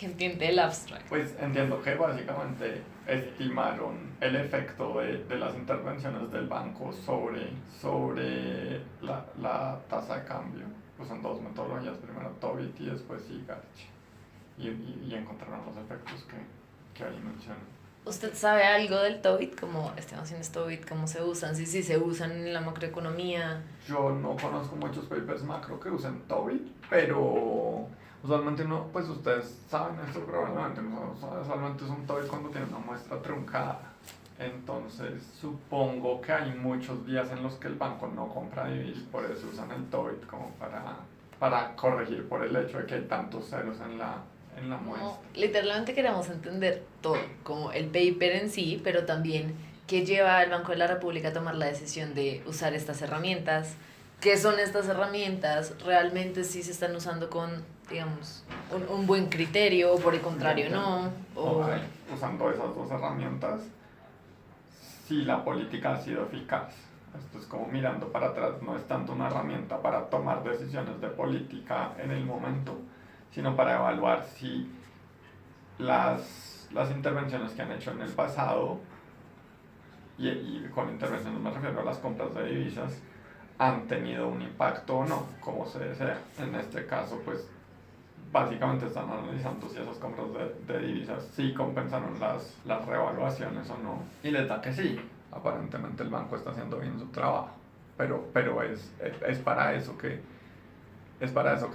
¿Qué entiende el abstract? Pues entiendo que básicamente estimaron el efecto de las intervenciones del banco sobre la tasa de cambio. Usan dos metodologías, primero Tobit y después Igarch. Y encontraron los efectos que ahí mencionan. ¿Usted sabe algo del TOBIT? ¿Cómo estimaciones TOBIT? ¿Cómo se usan? Sí, se usan en la macroeconomía. Yo no conozco muchos papers macro que usen Tobit, pero usualmente uno, pues ustedes saben esto probablemente, ¿no? Usualmente es un Tobit cuando tiene una muestra truncada. Entonces supongo que hay muchos días en los que el banco no compra divisas, por eso usan el Tobit como para corregir por el hecho de que hay tantos ceros en la muestra. No, literalmente queremos entender todo, como el paper en sí, pero también qué lleva al Banco de la República a tomar la decisión de usar estas herramientas, qué son estas herramientas, realmente sí se están usando con, digamos, un buen criterio, o por el contrario no, o... Ok, usando esas dos herramientas, si la política ha sido eficaz. Esto es como mirando para atrás, no es tanto una herramienta para tomar decisiones de política en el momento, sino para evaluar si las intervenciones que han hecho en el pasado, y con intervenciones me refiero a las compras de divisas, han tenido un impacto o no, como se desea. En este caso, pues básicamente están analizando si esas compras de divisas sí compensaron las revaluaciones o no. Y les da que sí, aparentemente el banco está haciendo bien su trabajo. Pero es para eso que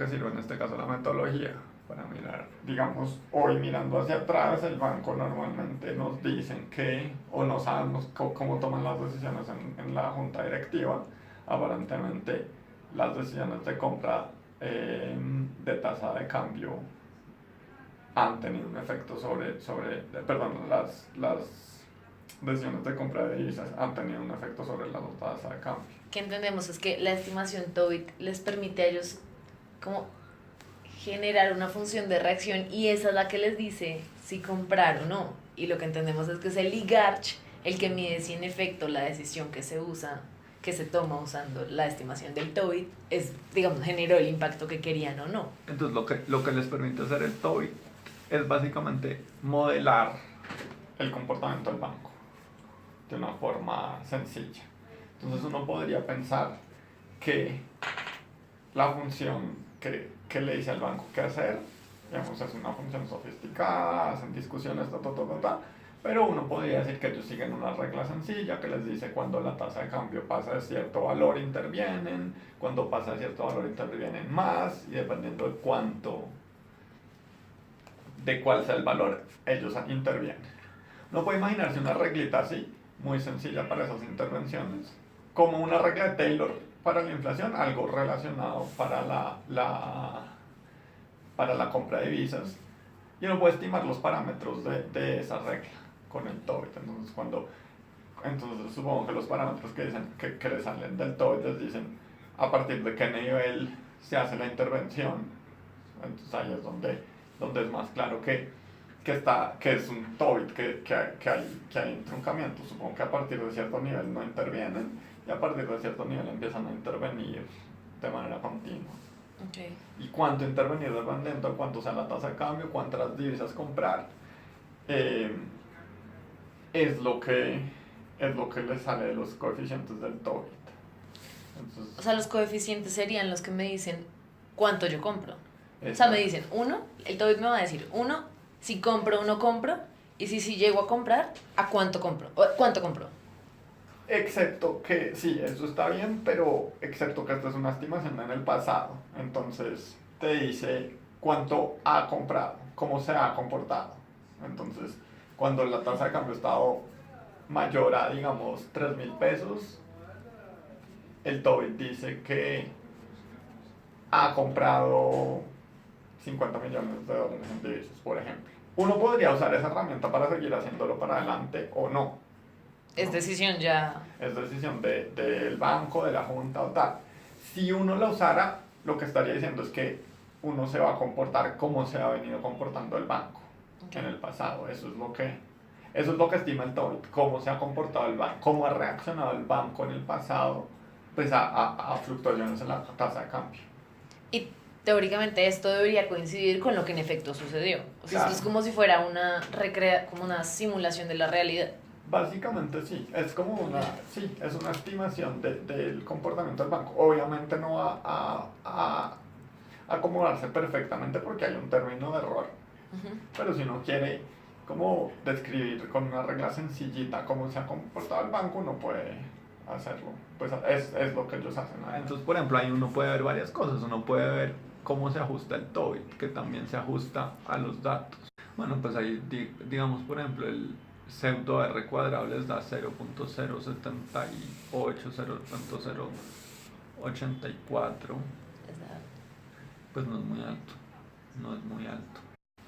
sirve en este caso la metodología, para mirar, digamos, hoy mirando hacia atrás, el banco normalmente nos dicen que, o no sabemos cómo toman las decisiones en la junta directiva, aparentemente las decisiones de compra de tasa de cambio han tenido un efecto perdón, las decisiones de compra de divisas han tenido un efecto sobre la tasa de cambio. Que entendemos es que la estimación TOBIT les permite a ellos como generar una función de reacción y esa es la que les dice si comprar o no. Y lo que entendemos es que es el IGARCH el que mide si en efecto la decisión que se toma usando la estimación del TOBIT es, digamos, generó el impacto que querían o no. Entonces lo que les permite hacer el TOBI es básicamente modelar el comportamiento del banco de una forma sencilla. Entonces uno podría pensar que la función que le dice al banco qué hacer, digamos, es una función sofisticada, hacen discusiones, pero uno podría decir que ellos siguen una regla sencilla que les dice cuando la tasa de cambio pasa de cierto valor intervienen, cuando pasa de cierto valor intervienen más, y dependiendo de cuál sea el valor, ellos intervienen. Uno puede imaginarse una reglita así, muy sencilla para esas intervenciones, como una regla de Taylor para la inflación, algo relacionado para la compra de divisas, y uno puede estimar los parámetros de esa regla con el TOBIT. Entonces supongo que los parámetros que dicen que le salen del TOBIT les dicen a partir de qué nivel se hace la intervención. Entonces ahí es donde es más claro que es un TOBIT, que hay entroncamiento. Supongo que a partir de cierto nivel no intervienen y a partir de cierto nivel empiezan a intervenir de manera continua. Okay. Y cuánto intervenir dependiendo de cuánto sea la tasa de cambio, cuántas divisas comprar, es lo que les sale de los coeficientes del TOBIT. Entonces, O sea, los coeficientes serían los que me dicen cuánto yo compro. O sea, me dicen, el TOBIT me va a decir, si compro o no compro, y si llego a comprar, ¿a cuánto compro? ¿Cuánto compro? excepto que, sí, eso está bien, pero excepto que esta es una estimación en el pasado. Entonces te dice cuánto ha comprado, cómo se ha comportado. Entonces, cuando la tasa de cambio ha estado mayor a, digamos, 3.000 pesos, el TOBIT dice que ha comprado 50 millones de dólares en divisas, por ejemplo. Uno podría usar esa herramienta para seguir haciéndolo para adelante o no. Es decisión ya... Es decisión del banco, de la junta o tal. Si uno la usara, lo que estaría diciendo es que uno se va a comportar como se ha venido comportando el banco en el pasado. Eso es lo que estima el TOBIT, cómo se ha comportado el banco, cómo ha reaccionado el banco en el pasado, pues a fluctuaciones en la tasa de cambio. Y teóricamente esto debería coincidir con lo que en efecto sucedió. O sea, Claro. esto es como si fuera como una simulación de la realidad. Básicamente sí, es como sí, es una estimación del comportamiento del banco. Obviamente no va a acomodarse perfectamente porque hay un término de error, Ujú. pero si uno quiere como describir con una regla sencillita cómo se ha comportado el banco, uno puede hacerlo. Pues es lo que ellos hacen. Entonces, por ejemplo, ahí uno puede ver varias cosas. Uno puede ver cómo se ajusta el TOEIC, que también se ajusta a los datos. Bueno, pues ahí digamos, por ejemplo, el pseudo R cuadrado les da 0.078, 0.084. Pues no es muy alto. No es muy alto.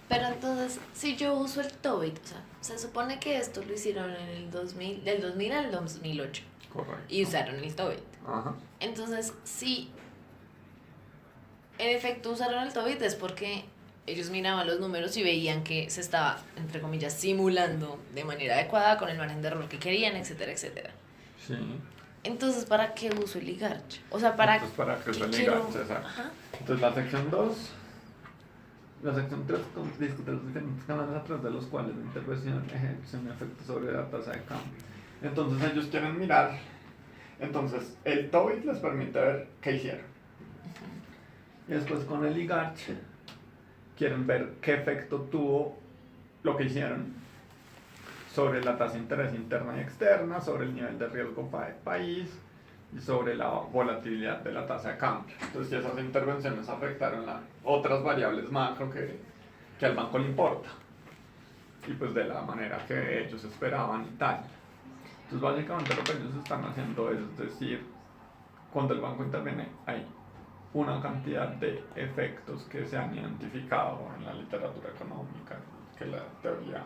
Pero entonces, si yo uso el TOEIC, o sea, se supone que esto lo hicieron en el 2000, del 2000 al 2008, Correcto. y usaron el TOEIC. Ajá. Entonces, si en efecto usaron el TOEIC es porque ellos miraban los números y veían que se estaba, entre comillas, simulando de manera adecuada con el margen de error que querían, etcétera, etcétera. Sí. Entonces, ¿para qué uso el IGARCH? O sea, ¿para Entonces, para que qué se el quiero? IGARCH, exacto. Ajá. Entonces, la sección 2, la sección 3 discute los diferentes canales a través de los cuales la intervención ejerce un efecto sobre la tasa de cambio. Entonces, ellos quieren mirar. Entonces, el TOEIC les permite ver qué hicieron. Y después, con el IGARCH, quieren ver qué efecto tuvo lo que hicieron sobre la tasa de interés interna y externa, sobre el nivel de riesgo país y sobre la volatilidad de la tasa de cambio. Entonces, si esas intervenciones afectaron otras variables macro que al banco le importa, y pues de la manera que ellos esperaban y tal. Entonces, básicamente lo que ellos están haciendo es decir, cuando el banco interviene, hay una cantidad de efectos que se han identificado en la literatura económica, que la teoría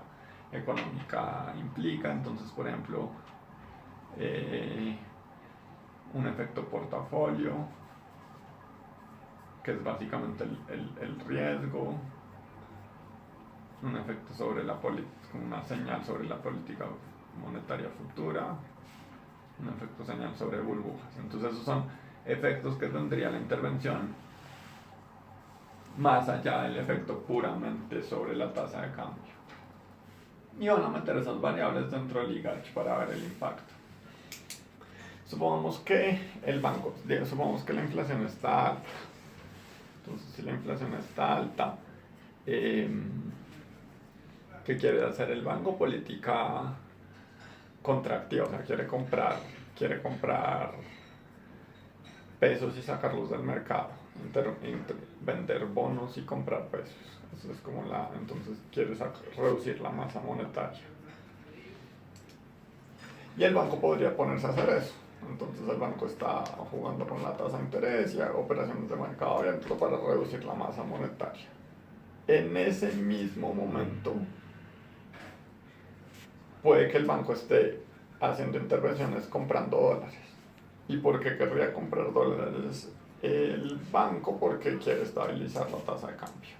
económica implica. Entonces, por ejemplo, un efecto portafolio, que es básicamente el riesgo, un efecto sobre la política, una señal sobre la política monetaria futura, un efecto señal sobre burbujas. Entonces, esos son efectos que tendría la intervención más allá del efecto puramente sobre la tasa de cambio. Y van a meter esas variables dentro del IGARCH para ver el impacto. Supongamos que supongamos que la inflación está alta. Entonces, si la inflación está alta, ¿qué quiere hacer el banco? Política contractiva, o sea, quiere comprar pesos y sacarlos del mercado, vender bonos y comprar pesos. Eso es como entonces quiere reducir la masa monetaria. Y el banco podría ponerse a hacer eso. Entonces el banco está jugando con la tasa de interés y operaciones de mercado abierto para reducir la masa monetaria. En ese mismo momento, puede que el banco esté haciendo intervenciones comprando dólares. ¿Y por qué querría comprar dólares el banco? Porque quiere estabilizar la tasa de cambio.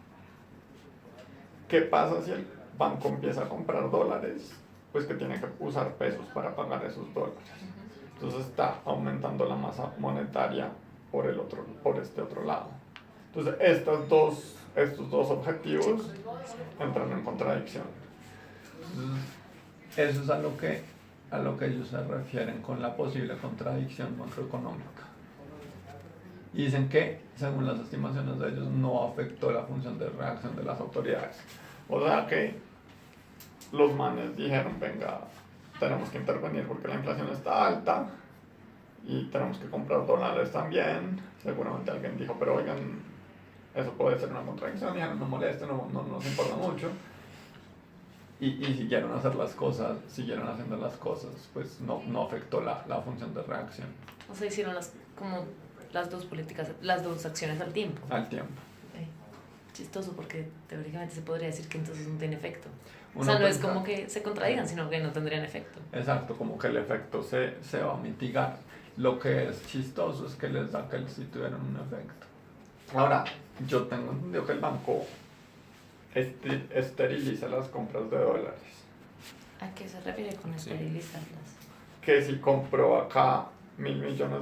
¿Qué pasa si el banco empieza a comprar dólares? Pues que tiene que usar pesos para pagar esos dólares. Entonces está aumentando la masa monetaria por este otro lado. Entonces estos dos objetivos entran en contradicción. Entonces, eso es a lo que ellos se refieren con la posible contradicción macroeconómica. Y dicen que, según las estimaciones de ellos, no afectó la función de reacción de las autoridades. O sea que los manes dijeron, venga, tenemos que intervenir porque la inflación está alta y tenemos que comprar dólares también. Seguramente alguien dijo, pero oigan, eso puede ser una contradicción. Dijeron, no moleste, no nos importa mucho. Y siguieron haciendo las cosas, pues no afectó la función de reacción. O sea, hicieron como las dos políticas, las dos acciones al tiempo. Al tiempo. Chistoso, porque teóricamente se podría decir que entonces no tiene efecto. Uno o sea, no pensa, es como que se contradigan, sino que no tendrían efecto. Exacto, como que el efecto se va a mitigar. Lo que es chistoso es que les da que sí tuvieron un efecto. Ahora, yo tengo entendido que el banco esteriliza las compras de dólares. ¿A qué se refiere con esterilizarlas? Que si compro acá 1.000 millones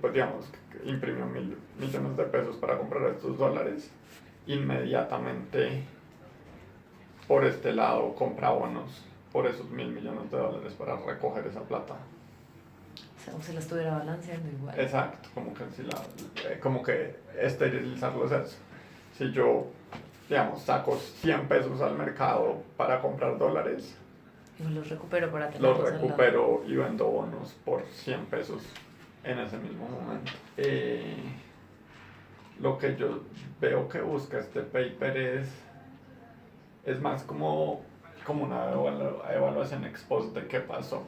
pues digamos, que imprimió 1.000 millones de pesos para comprar estos dólares, inmediatamente por este lado compra bonos por esos 1.000 millones de dólares para recoger esa plata. O se la estuviera balanceando igual. Exacto, como que esterilizarlo es eso. Si yo, digamos, saco 100 pesos al mercado para comprar dólares, Yo los recupero para los tenerlos al lado. recupero y vendo bonos por 100 pesos en ese mismo momento. Lo que yo veo que busca este paper es más como una evaluación ex post de qué pasó,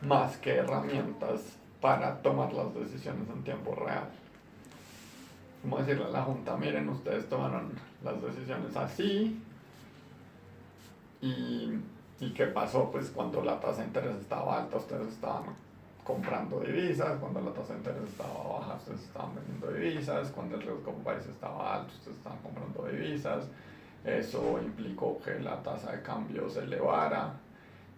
más que herramientas para tomar las decisiones en tiempo real. Como decirle a la Junta, miren, ustedes tomaron las decisiones así, y qué pasó pues cuando la tasa de interés estaba alta, ustedes estaban comprando divisas, cuando la tasa de interés estaba baja, ustedes estaban vendiendo divisas, cuando el riesgo país estaba alto, ustedes estaban comprando divisas, eso implicó que la tasa de cambio se elevara.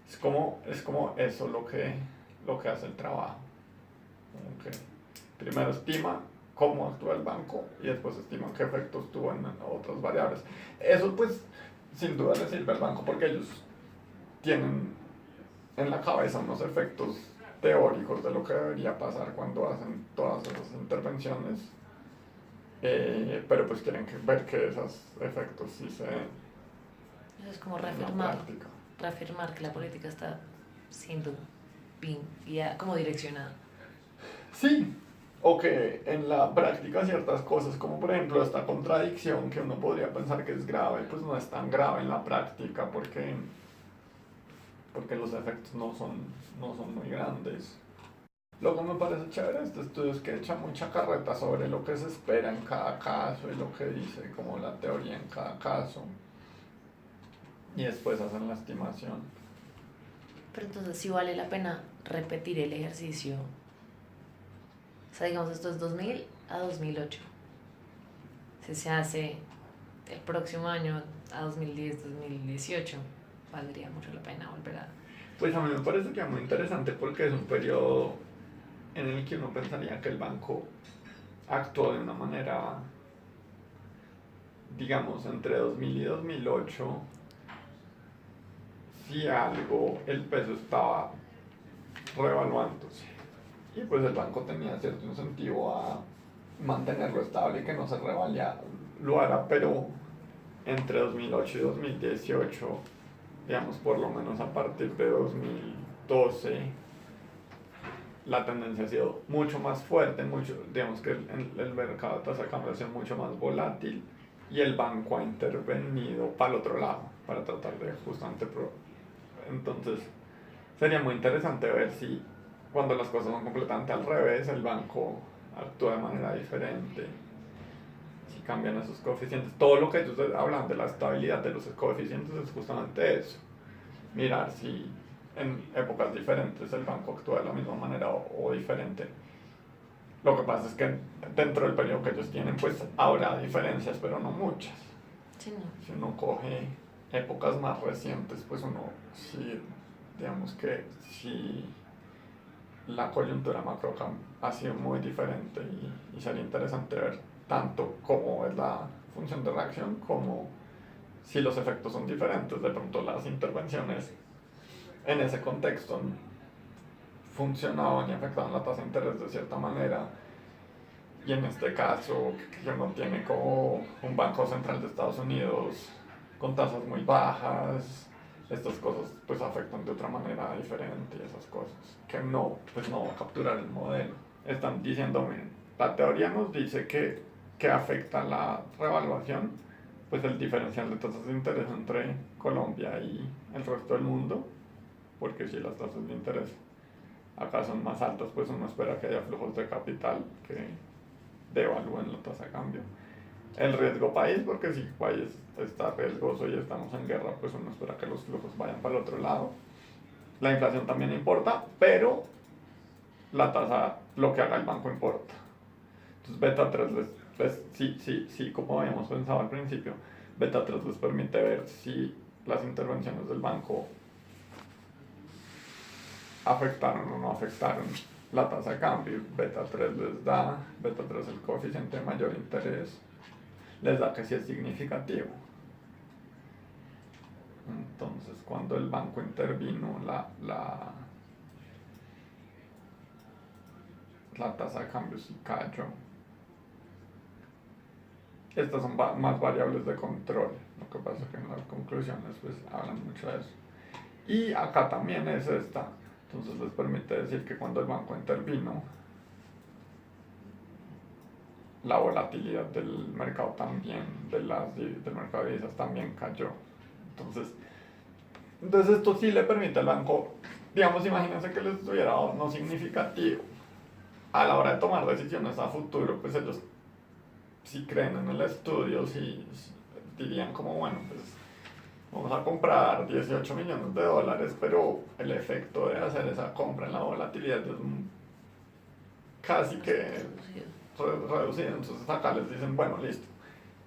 Es como eso lo que hace el trabajo. Okay. Primero estima cómo actúa el banco y después estima qué efectos tuvo en otras variables. Eso pues sin duda le sirve al banco porque ellos tienen en la cabeza unos efectos teóricos de lo que debería pasar cuando hacen todas esas intervenciones, pero pues quieren ver que esos efectos sí se den. Eso es como en la reafirmar práctica. que la política está siendo bien guiada, como direccionada. Sí, o que en la práctica ciertas cosas, como por ejemplo esta contradicción que uno podría pensar que es grave, pues no es tan grave en la práctica porque los efectos no son muy grandes. Lo que me parece chévere de este estudio es que echa mucha carreta sobre lo que se espera en cada caso y lo que dice como la teoría en cada caso, y después hacen la estimación. Pero entonces sí vale la pena repetir el ejercicio. O sea, digamos, esto es 2000 a 2008. Si se hace el próximo año a 2010, 2018, valdría mucho la pena volver a... Pues a mí me parece que es muy interesante porque es un periodo en el que uno pensaría que el banco actuó de una manera, digamos, entre 2000 y 2008, si algo el peso estaba revaluándose. Y pues el banco tenía cierto incentivo a mantenerlo estable y que no se revaluara, pero entre 2008 y 2018, digamos, por lo menos a partir de 2012, la tendencia ha sido mucho más fuerte, digamos que el mercado de tasa de cambio ha sido mucho más volátil y el banco ha intervenido para el otro lado, para tratar de justamente... Entonces, sería muy interesante ver si cuando las cosas son completamente al revés, el banco actúa de manera diferente, si cambian esos coeficientes. Todo lo que ellos hablan de la estabilidad de los coeficientes es justamente eso. Mirar si en épocas diferentes el banco actúa de la misma manera o diferente. Lo que pasa es que dentro del periodo que ellos tienen, pues habrá diferencias, pero no muchas. Sí, no. Si uno coge épocas más recientes, pues uno sí, digamos que sí, la coyuntura macro ha sido muy diferente y sería interesante ver tanto cómo es la función de reacción como si los efectos son diferentes. De pronto las intervenciones en ese contexto funcionaban y afectaban la tasa de interés de cierta manera, y en este caso que uno tiene como un banco central de Estados Unidos con tasas muy bajas, estas cosas pues afectan de otra manera diferente, y esas cosas que pues no va a capturar el modelo. Están diciendo, miren, la teoría nos dice que afecta la revaluación, pues el diferencial de tasas de interés entre Colombia y el resto del mundo, porque si las tasas de interés acá son más altas, pues uno espera que haya flujos de capital que devalúen la tasa de cambio. El riesgo país, porque si el país está riesgoso y estamos en guerra, pues uno espera que los flujos vayan para el otro lado. La inflación también importa, pero la tasa, lo que haga el banco importa. Entonces beta 3 sí, como habíamos pensado al principio, beta 3 les permite ver si las intervenciones del banco afectaron o no afectaron la tasa de cambio. Beta 3 les da, beta 3 el coeficiente de mayor interés, les da que sí es significativo. Entonces, cuando el banco intervino, la tasa de cambio sí cayó. Estas son más variables de control. Lo que pasa es que en las conclusiones pues hablan mucho de eso. Y acá también es esta. Entonces les permite decir que cuando el banco intervino, la volatilidad del mercado también, del mercado de divisas también cayó. Entonces esto sí le permite al banco, digamos, imagínense que les estuviera dado no significativo. A la hora de tomar decisiones a futuro, pues ellos si creen en el estudio, si dirían como, bueno, pues vamos a comprar 18 millones de dólares, pero el efecto de hacer esa compra en la volatilidad es casi que reducido. Entonces acá les dicen, bueno, listo,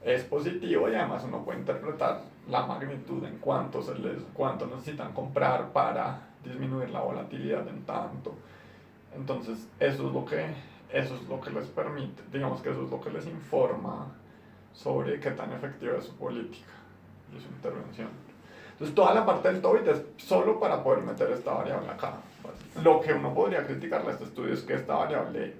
es positivo y además uno puede interpretar la magnitud en cuánto necesitan comprar para disminuir la volatilidad en tanto. Entonces eso es lo que les permite, digamos que eso es lo que les informa sobre qué tan efectiva es su política y su intervención. Entonces toda la parte del TOBIT es solo para poder meter esta variable acá. Lo que uno podría criticarle a este estudio es que esta variable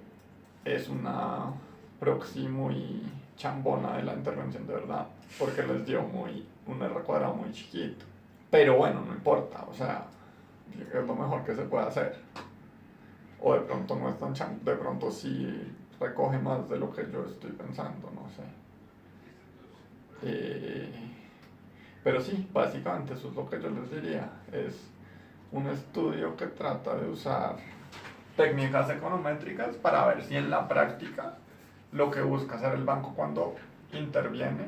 es una proxy muy chambona de la intervención de verdad, porque les dio un R cuadrado muy chiquito. Pero bueno, no importa, o sea, es lo mejor que se puede hacer. O de pronto no es tan de pronto sí recoge más de lo que yo estoy pensando, no sé. Pero sí, básicamente eso es lo que yo les diría. Es un estudio que trata de usar técnicas econométricas para ver si en la práctica lo que busca hacer el banco cuando interviene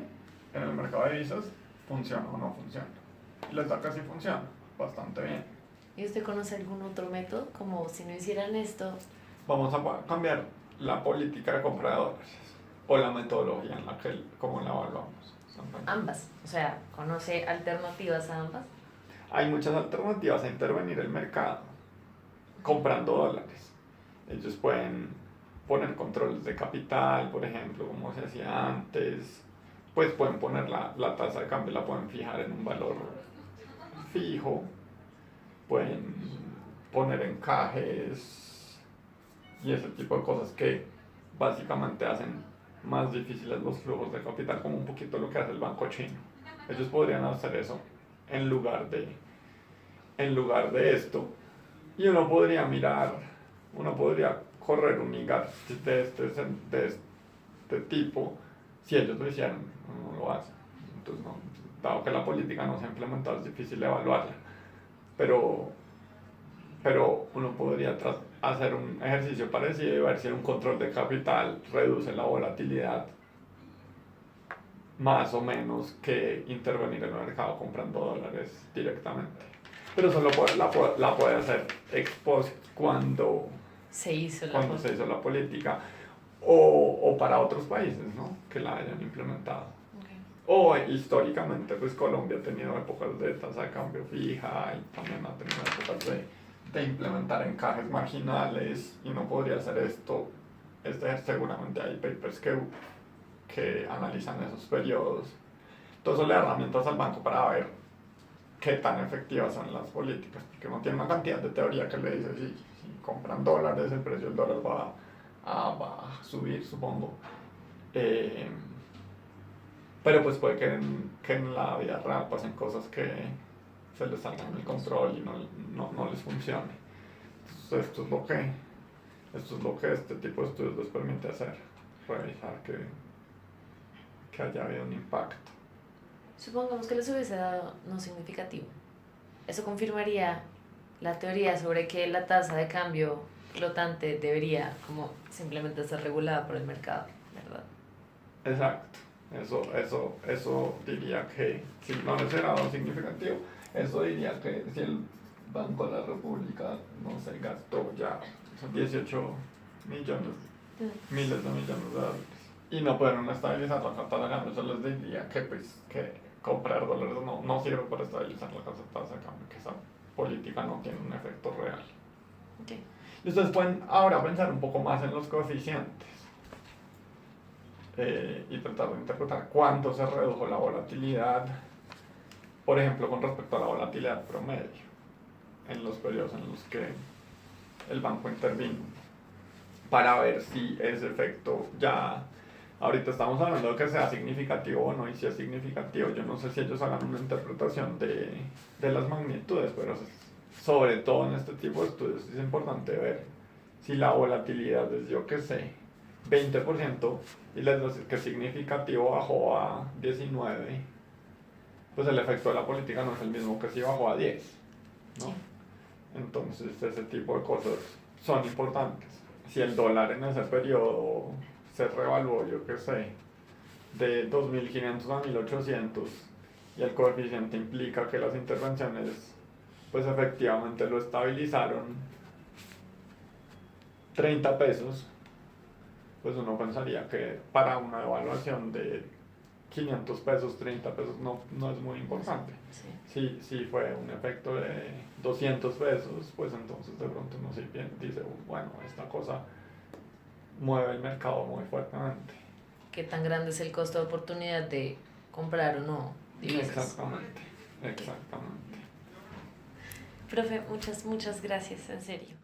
en el mercado de divisas funciona o no funciona. Y les da que sí funciona, bastante bien. ¿Y usted conoce algún otro método? Como si no hicieran esto. Vamos a cambiar la política de compra de dólares o la metodología en la que, cómo la evaluamos. Ambas. O sea, ¿conoce alternativas a ambas? Hay muchas alternativas a intervenir el mercado comprando dólares. Ellos pueden poner controles de capital, por ejemplo, como se hacía antes. Pues pueden poner la tasa de cambio, la pueden fijar en un valor fijo. Pueden poner encajes y ese tipo de cosas que básicamente hacen más difíciles los flujos de capital, como un poquito lo que hace el banco chino. Ellos podrían hacer eso en lugar de esto, y uno podría correr un IGAR de este tipo si ellos lo hicieran, no lo hacen. Entonces, no, dado que la política no se ha implementado, es difícil evaluarla. Pero uno podría hacer un ejercicio parecido y ver si un control de capital reduce la volatilidad más o menos que intervenir en el mercado comprando dólares directamente. Pero eso la puede hacer ex post cuando se hizo la política o para otros países, ¿no?, que la hayan implementado. O históricamente, pues Colombia ha tenido épocas de tasa de cambio fija y también ha tenido épocas de implementar encajes marginales, y no podría hacer esto. Seguramente hay papers que analizan esos periodos. Entonces le da herramientas al banco para ver qué tan efectivas son las políticas, porque uno tiene una cantidad de teoría que le dice si compran dólares, el precio del dólar va a subir, supongo. Pero pues puede que en la vida real pasen cosas que se les salgan del control y no les funcione. Entonces esto es lo que este tipo de estudios les permite hacer, revisar que haya habido un impacto. Supongamos que les hubiese dado no significativo. Eso confirmaría la teoría sobre que la tasa de cambio flotante debería como simplemente ser regulada por el mercado, ¿verdad? Exacto. Eso diría que si no les era dado significativo, eso diría que si el Banco de la República no se gastó ya 18 millones, miles de millones de dólares, y no pudieron estabilizar la tasa de cambio, eso les diría que comprar dólares no sirve para estabilizar la tasa de cambio, que esa política no tiene un efecto real. Ok. Y ustedes pueden ahora pensar un poco más en los coeficientes y tratar de interpretar cuánto se redujo la volatilidad, por ejemplo, con respecto a la volatilidad promedio en los periodos en los que el banco intervino, para ver si ese efecto ya, ahorita estamos hablando de que sea significativo o no, y si es significativo, yo no sé si ellos hagan una interpretación de las magnitudes, pero sobre todo en este tipo de estudios es importante ver si la volatilidad es, yo qué sé, 20%, y les decir que significativo bajó a 19, pues el efecto de la política no es el mismo que si bajó a 10, ¿no? Sí. Entonces ese tipo de cosas son importantes. Si el dólar en ese periodo se revaluó, yo qué sé, de 2.500 a 1.800, y el coeficiente implica que las intervenciones pues efectivamente lo estabilizaron 30 pesos, pues uno pensaría que para una devaluación de 500 pesos, 30 pesos no es muy importante. Sí. Si fue un efecto de 200 pesos, pues entonces de pronto uno sí dice, bueno, esta cosa mueve el mercado muy fuertemente. ¿Qué tan grande es el costo de oportunidad de comprar o no divisas? Exactamente, exactamente. Profe, muchas gracias, en serio.